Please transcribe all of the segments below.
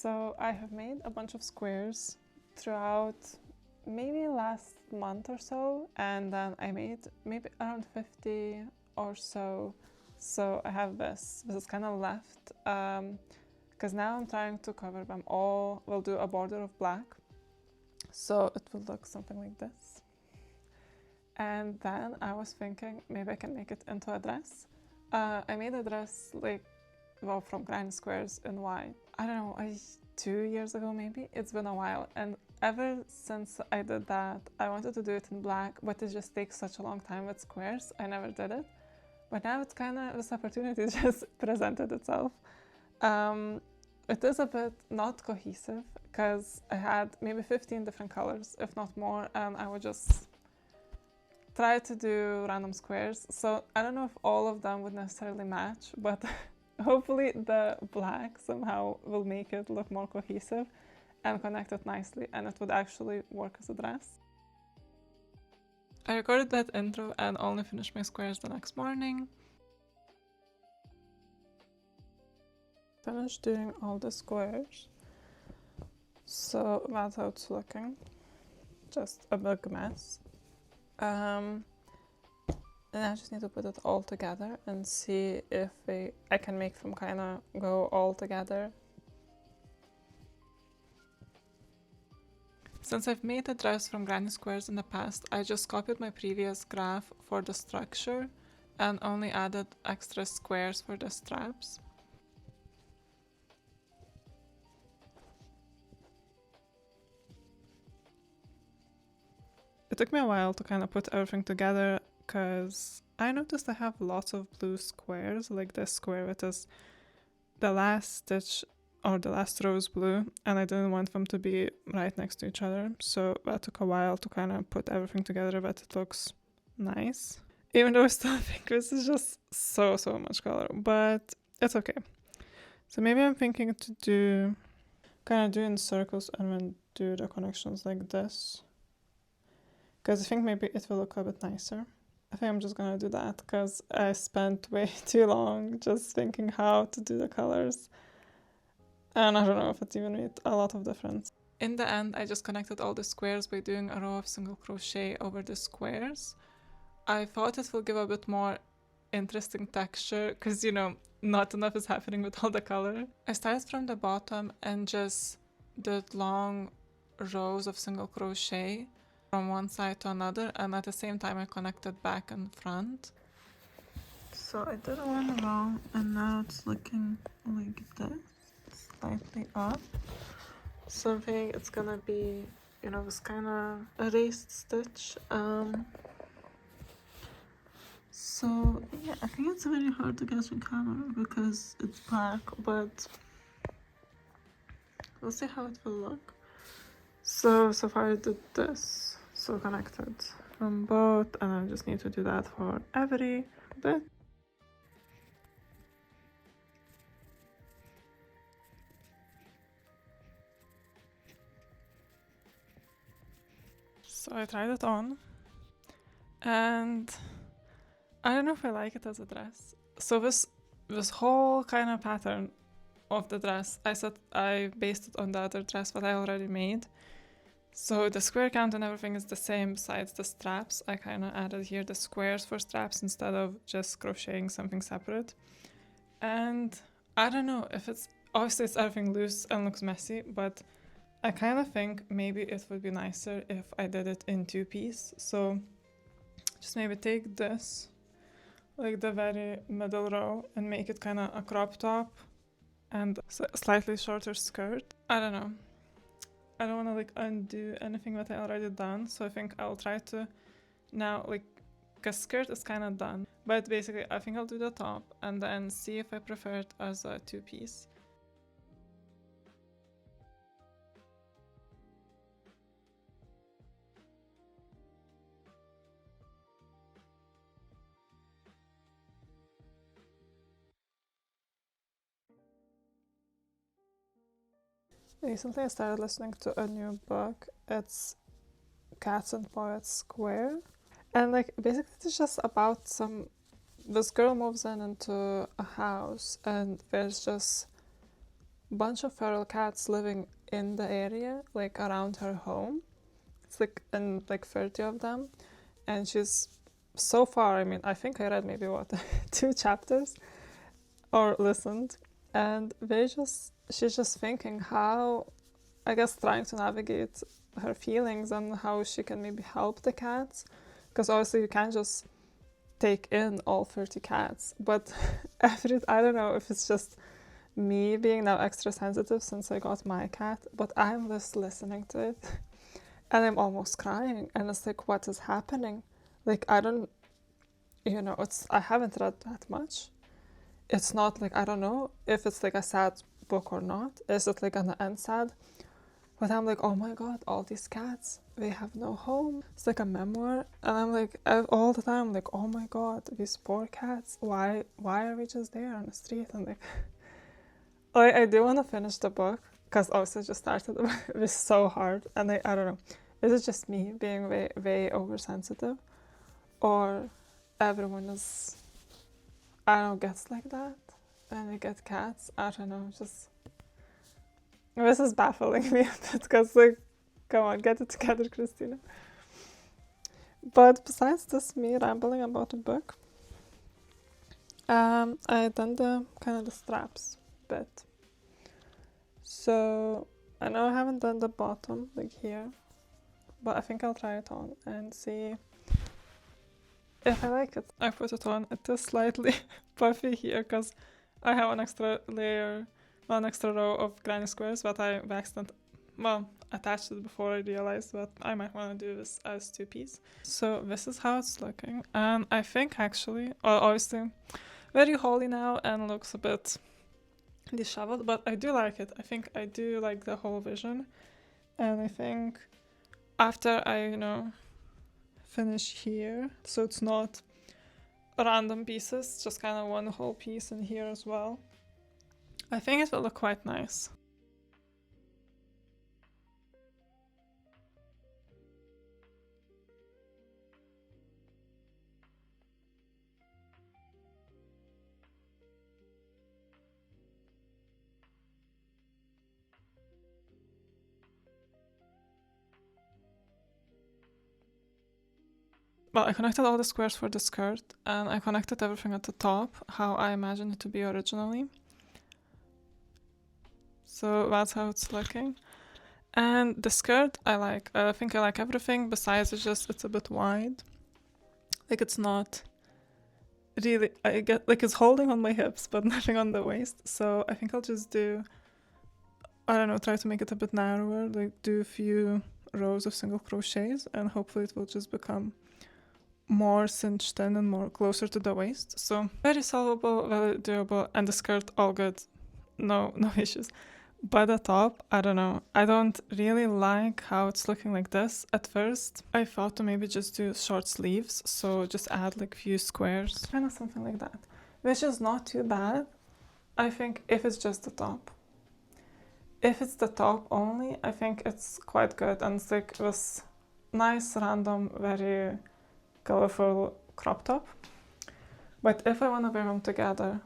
So I have made a bunch of squares throughout maybe last month or so, and then I made maybe around 50 or so. So I have this is kind of left, because now I'm trying to cover them all. We'll do a border of black, so it will look something like this. And then I was thinking maybe I can make it into a dress. I made a dress from granny squares in white. I don't know, 2 years ago maybe. It's been a while, and ever since I did that, I wanted to do it in black, but it just takes such a long time with squares. I never did it, but now it's kind of this opportunity just presented itself. It is a bit not cohesive because I had maybe 15 different colors, if not more, and I would just try to do random squares. So I don't know if all of them would necessarily match, but hopefully the black somehow will make it look more cohesive and connect it nicely, and it would actually work as a dress. I recorded that intro and only finished my squares the next morning. Finished doing all the squares. So that's how it's looking. Just a big mess. And I just need to put it all together and see if I can make them kind of go all together. Since I've made a dress from granny squares in the past, I just copied my previous graph for the structure and only added extra squares for the straps. It took me a while to kind of put everything together because I noticed I have lots of blue squares, like this square which is the last stitch or the last row is blue, and I didn't want them to be right next to each other, so that took a while to kind of put everything together, but it looks nice. Even though I still think this is just so much color, but it's okay. So maybe I'm thinking to do in circles and then do the connections like this, because I think maybe it will look a bit nicer. I think I'm just gonna do that because I spent way too long just thinking how to do the colors, and I don't know if it even made a lot of difference. In the end, I just connected all the squares by doing a row of single crochet over the squares. I thought it will give a bit more interesting texture because, you know, not enough is happening with all the color. I started from the bottom and just did long rows of single crochet from one side to another, and at the same time I connected back and front. So I did one row and now it's looking like this, slightly up. So I think it's gonna be, you know, this kind of erased stitch. So yeah, I think it's very hard to get on camera because it's black, but we'll see how it will look. So far I did this, so connected from both, and I just need to do that for every bit. So I tried it on, and I don't know if I like it as a dress. So this whole kind of pattern of the dress, I based it on the other dress that I already made. So the square count and everything is the same besides the straps. I kind of added here the squares for straps instead of just crocheting something separate. And I don't know if obviously it's everything loose and looks messy, but I kind of think maybe it would be nicer if I did it in 2-piece. So just maybe take this, like the very middle row, and make it kind of a crop top and a slightly shorter skirt. I don't know. I don't want to like undo anything that I already done, so I think I'll try to now, like, because skirt is kind of done, but basically I think I'll do the top and then see if I prefer it as a 2-piece. Recently I started listening to a new book. It's Cats and Poets Square, and like basically it's just about this girl moves into a house and there's just bunch of feral cats living in the area, like around her home. It's like in like 30 of them, and she's so far. I mean, I think I read maybe what 2 chapters or listened, and she's just thinking how, I guess, trying to navigate her feelings and how she can maybe help the cats, because obviously you can't just take in all 30 cats, but I don't know if it's just me being now extra sensitive since I got my cat, but I'm just listening to it and I'm almost crying, and it's like, what is happening? Like, I don't, I haven't read that much. It's not like, I don't know if it's like a sad book or not. Is it like an end sad? But I'm like, oh my god, all these cats, they have no home. It's like a memoir. And I'm like, all the time, like, oh my god, these poor cats, why are we just there on the street? And like, I do want to finish the book, because also just started. It was so hard. And I don't know, is it just me being way, way oversensitive? Or everyone is, I don't know, gets like that? And they get cats? I don't know, just... This is baffling me a bit, because, like, come on, get it together, Christina. But besides this, me rambling about the book, I done the kind of the straps bit. So I know I haven't done the bottom, like here, but I think I'll try it on and see if I like it. I put it on. It is slightly puffy here, because I have an extra row of granny squares that I attached it before I realized that I might want to do this as 2-piece. So this is how it's looking, and I think actually, obviously, very holey now and looks a bit disheveled, but I do like it. I think I do like the whole vision, and I think after I, finish here, so it's not random pieces, just kind of one whole piece in here as well, I think it will look quite nice. Well, I connected all the squares for the skirt, and I connected everything at the top, how I imagined it to be originally. So that's how it's looking. And the skirt, I like. I think I like everything, besides it's a bit wide. Like, it's not really, I get, like, it's holding on my hips, but nothing on the waist. So I think I'll just do, I don't know, try to make it a bit narrower, like do a few rows of single crochets, and hopefully it will just become more cinched in and more closer to the waist. So very solvable, very doable, and the skirt all good, no issues. But the top, I don't know, I don't really like how it's looking like this. At first I thought to maybe just do short sleeves, so just add like few squares, kind of something like that, which is not too bad, I think, if it's just the top. If it's the top only, I think it's quite good, and it's like this nice, random, very colorful crop top. But if I want to wear them together,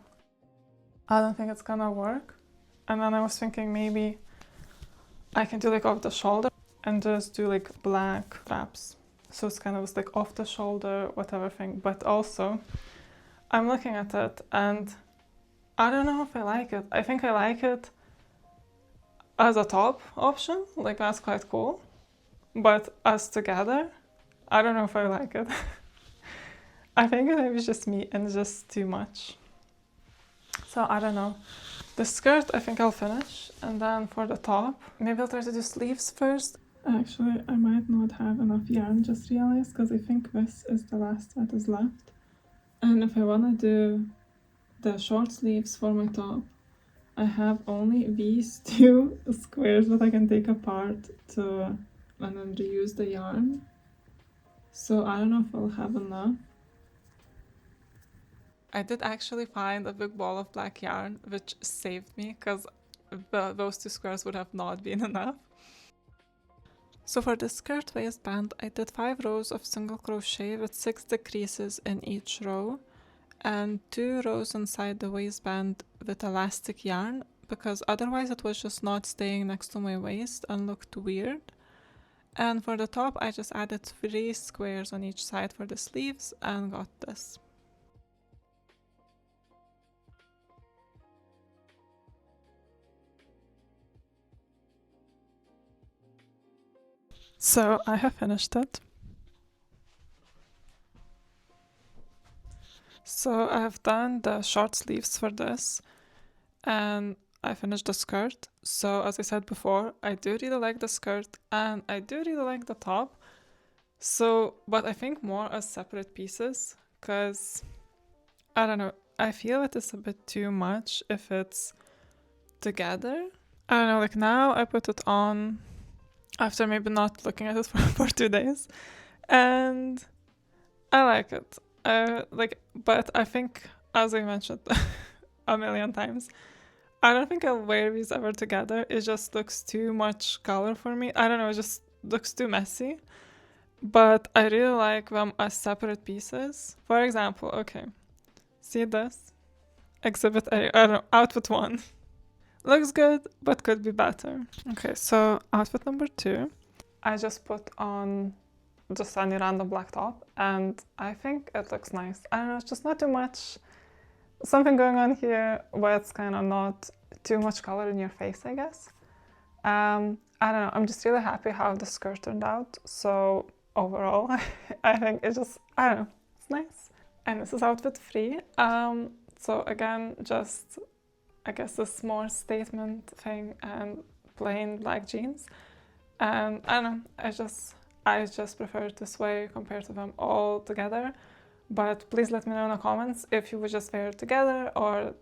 I don't think it's gonna work. And then I was thinking maybe I can do like off the shoulder and just do like black straps. So it's kind of like off the shoulder, whatever thing. But also, I'm looking at it and I don't know if I like it. I think I like it as a top option, like that's quite cool. But as together, I don't know if I like it. I think it maybe just me and just too much. So I don't know. The skirt, I think I'll finish, and then for the top, maybe I'll try to do sleeves first. Actually, I might not have enough yarn, just realized, because I think this is the last that is left. And if I want to do the short sleeves for my top, I have only these 2 squares that I can take apart and then reuse the yarn. So I don't know if I'll have enough. I did actually find a big ball of black yarn, which saved me, because those 2 squares would have not been enough. So for the skirt waistband, I did 5 rows of single crochet with 6 decreases in each row, and 2 rows inside the waistband with elastic yarn, because otherwise it was just not staying next to my waist and looked weird. And for the top, I just added 3 squares on each side for the sleeves and got this. So I have finished it. So I have done the short sleeves for this, and I finished the skirt. So as I said before, I do really like the skirt and I do really like the top. So, but I think more as separate pieces, because I don't know, I feel it is a bit too much if it's together. I don't know, like now I put it on after maybe not looking at it for 2 days, and I like it. But I think, as I mentioned a million times, I don't think I'll wear these ever together. It just looks too much color for me. I don't know, it just looks too messy. But I really like them as separate pieces. For example, okay, see this? Exhibit A, I don't know, outfit 1. Looks good, but could be better. Okay, so outfit number 2. I just put on just any random black top, and I think it looks nice. I don't know, it's just not too much. Something going on here where it's kind of not too much color in your face, I guess. I don't know, I'm just really happy how the skirt turned out. So overall, I think it's just, I don't know, it's nice. And this is outfit 3. So again, just, I guess this more statement thing and plain black jeans. And I don't know, I just prefer it this way compared to them all together. But please let me know in the comments if you would just wear it together or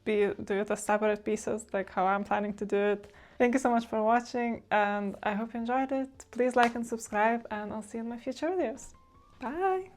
do it as separate pieces, like how I'm planning to do it. Thank you so much for watching, and I hope you enjoyed it. Please like and subscribe, and I'll see you in my future videos. Bye!